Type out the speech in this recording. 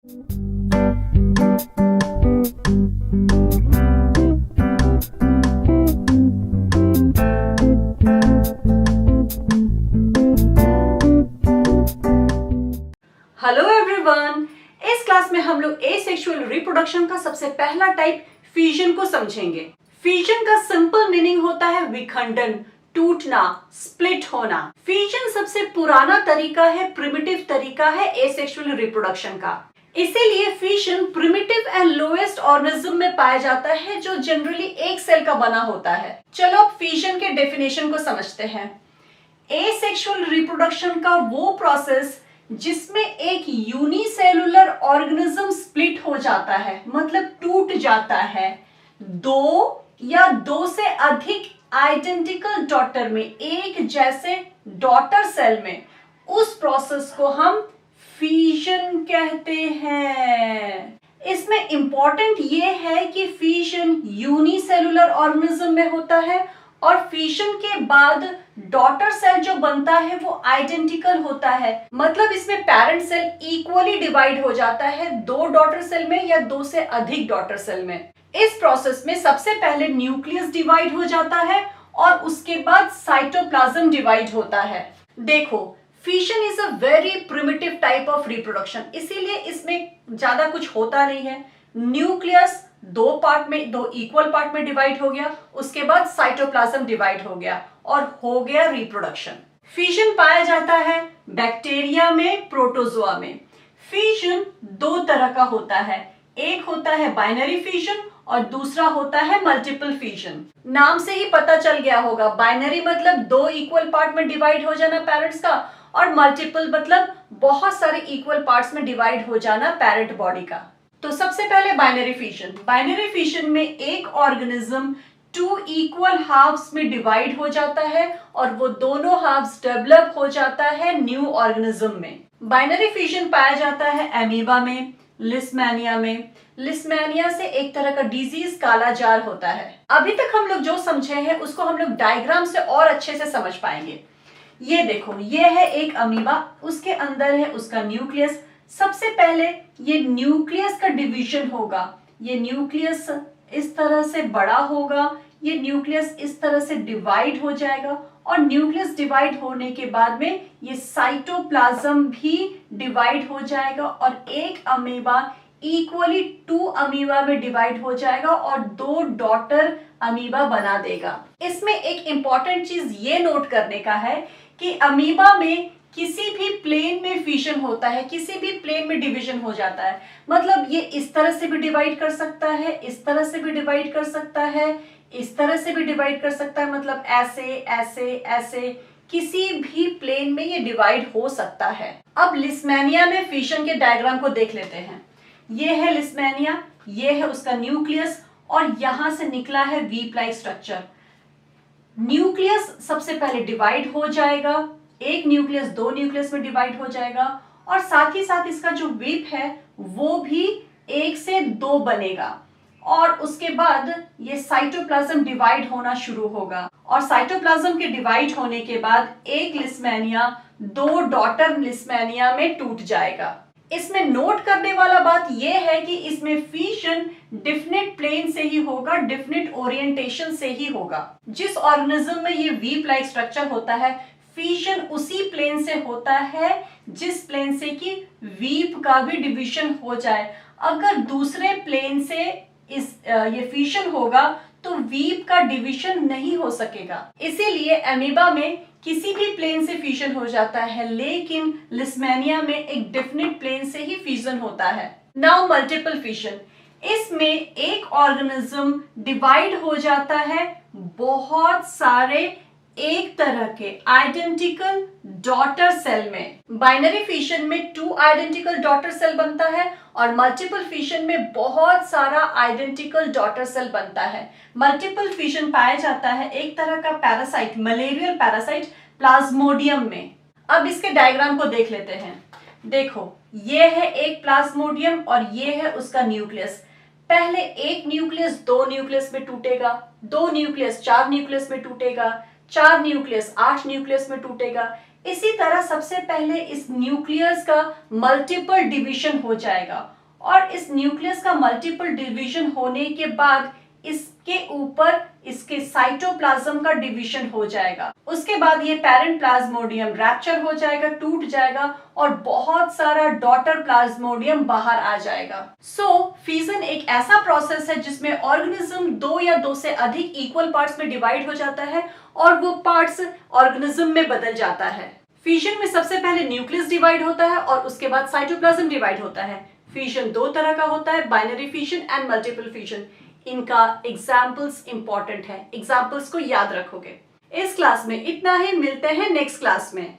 Hello everyone, इस class में हम लोग एसेक्सुअल रिप्रोडक्शन का सबसे पहला टाइप फिजन को समझेंगे। फिजन का सिंपल मीनिंग होता है विखंडन, टूटना, स्प्लिट होना। फिजन सबसे पुराना तरीका है, प्रिमिटिव तरीका है एसेक्सुअल रिप्रोडक्शन का। इसीलिए fission primitive and lowest organism में पाया जाता है जो जनरली एक सेल का बना होता है। चलो अब फिजन के डेफिनेशन को समझते हैं। एसेक्सुअल रिप्रोडक्शन का वो प्रोसेस जिसमें एक यूनिसेलुलर ऑर्गेनिज्म स्प्लिट हो जाता है, मतलब टूट जाता है, दो या दो से अधिक आइडेंटिकल डॉटर में, एक जैसे डॉटर सेल में, उस प्रोसेस को हम फिजन कहते हैं। इसमें इंपॉर्टेंट ये है कि फिजन यूनिसेलुलर ऑर्गेनिज्म में होता है और फिजन के बाद डॉटर सेल जो बनता है वो आइडेंटिकल होता है, मतलब इसमें पेरेंट सेल इक्वली डिवाइड हो जाता है, दो डॉटर सेल में या दो से अधिक डॉटर सेल में। इस प्रोसेस में सबसे पहले न्यूक्लियस डिवाइड हो जाता है और उसके बाद साइटोप्लाज्म डिवाइड होता है। देखो, fission is a very primitive type of reproduction, इसीलिए इसमें ज्यादा कुछ होता नहीं है। न्यूक्लियस दो पार्ट में, दो इक्वल पार्ट में डिवाइड हो गया, उसके बाद साइटोप्लाज्म डिवाइड हो गया और हो गया रिप्रोडक्शन। फिजन पाया जाता है बैक्टीरिया में, प्रोटोजोआ में। फिजन दो तरह का होता है, एक होता है बाइनरी फिजन और दूसरा होता है मल्टीपल फिजन। नाम से ही पता चल गया होगा, बाइनरी मतलब दो इक्वल पार्ट में डिवाइड हो जाना पेरेंट्स का, और मल्टीपल मतलब बहुत सारे इक्वल पार्ट्स में डिवाइड हो जाना पेरेंट बॉडी का। तो सबसे पहले बाइनरी फिजन। बाइनरी फिजन में एक ऑर्गेनिज्म टू इक्वल हाफ्स में डिवाइड हो जाता है और वो दोनों हाफ्स डेवलप हो जाता है न्यू ऑर्गेनिज्म में। बाइनरी फिजन पाया जाता है एमीबा में, लिस्मेनिया में। लिस्मेनिया से एक तरह का डिजीज काला जार होता है। अभी तक हम लोग जो समझे हैं उसको हम लोग डायग्राम से और अच्छे से समझ पाएंगे। ये देखो, ये है एक अमीबा, उसके अंदर है उसका न्यूक्लियस। सबसे पहले ये न्यूक्लियस का डिवीजन होगा, ये न्यूक्लियस इस तरह से बड़ा होगा, ये न्यूक्लियस इस तरह से डिवाइड हो जाएगा और न्यूक्लियस डिवाइड होने के बाद में ये साइटोप्लाज्म भी डिवाइड हो जाएगा और एक अमीबा इक्वली टू अमीबा में डिवाइड हो जाएगा और दो डॉटर अमीबा बना देगा। इसमें एक इंपॉर्टेंट चीज ये नोट करने का है कि अमीबा में किसी भी प्लेन में फिजन होता है, किसी भी प्लेन में डिवीजन हो जाता है, मतलब ये इस तरह से भी डिवाइड कर सकता है, इस तरह से भी डिवाइड कर सकता है, इस तरह से भी डिवाइड कर सकता है, मतलब ऐसे ऐसे ऐसे किसी भी प्लेन में ये डिवाइड हो सकता है। अब लिस्मेनिया में फिजन के डायग्राम को देख लेते हैं। ये है लिस्मेनिया, ये है उसका न्यूक्लियस और यहां से निकला है वीप लाइक स्ट्रक्चर। न्यूक्लियस सबसे पहले डिवाइड हो जाएगा, एक न्यूक्लियस दो न्यूक्लियस में डिवाइड हो जाएगा और साथ ही साथ इसका जो वीप है वो भी एक से दो बनेगा और उसके बाद ये साइटोप्लाज्म डिवाइड होना शुरू होगा और साइटोप्लाज्म के डिवाइड होने के बाद एक लिस्मेनिया दो डॉटर लिस्मेनिया में टूट जाएगा। इसमें नोट करने वाला बात यह है कि इसमें फिजन डिफिनिट प्लेन से ही होगा, डिफिनिट ओरिएंटेशन से ही होगा। जिस ऑर्गेनिज्म में ये वीप लाइक स्ट्रक्चर होता है, फिजन उसी प्लेन से होता है जिस प्लेन से कि वीप का भी डिवीजन हो जाए। अगर दूसरे प्लेन से ये फिजन होगा तो वीप का डिवीजन नहीं हो सकेगा। इसीलिए एमीबा में किसी भी प्लेन से फिजन हो जाता है, लेकिन लिस्मेनिया में एक डेफिनेट प्लेन से ही फिजन होता है। नाउ मल्टीपल फिजन, इसमें एक ऑर्गेनिज्म डिवाइड हो जाता है बहुत सारे एक तरह के आइडेंटिकल डॉटर सेल में। बाइनरी फिजन में टू आइडेंटिकल डॉटर सेल बनता है और मल्टीपल फिजन में बहुत सारा आइडेंटिकल डॉटर सेल बनता है। मल्टीपल फिजन पाया जाता है एक तरह का पैरासाइट, मलेरियल पैरासाइट प्लाज्मोडियम में। अब इसके डायग्राम को देख लेते हैं। देखो, ये है एक प्लाज्मोडियम और ये है उसका न्यूक्लियस। पहले एक न्यूक्लियस दो न्यूक्लियस में टूटेगा, दो न्यूक्लियस चार न्यूक्लियस में टूटेगा, चार न्यूक्लियस आठ न्यूक्लियस में टूटेगा, इसी तरह सबसे पहले इस न्यूक्लियस का मल्टीपल डिवीजन हो जाएगा और इस न्यूक्लियस का मल्टीपल डिवीजन होने के बाद इसके ऊपर इसके साइटोप्लाज्म का डिवीजन हो जाएगा। उसके बाद ये पेरेंट प्लाज्मोडियम रैप्चर हो जाएगा, टूट जाएगा और बहुत सारा डॉटर प्लाज्मोडियम बाहर आ जाएगा। फिजन एक ऐसा प्रोसेस है जिसमें ऑर्गेनिज्म दो या दो से अधिक इक्वल पार्ट्स में डिवाइड हो जाता है और वो पार्ट्स ऑर्गेनिज्म में बदल जाता है। फिजन में सबसे पहले न्यूक्लियस डिवाइड होता है और उसके बाद साइटोप्लाज्म डिवाइड होता है। फिजन दो तरह का होता है, binary fission and multiple fission. इनका एग्जाम्पल्स इंपॉर्टेंट है, एग्जाम्पल्स को याद रखोगे। इस क्लास में इतना ही, मिलते हैं नेक्स्ट क्लास में।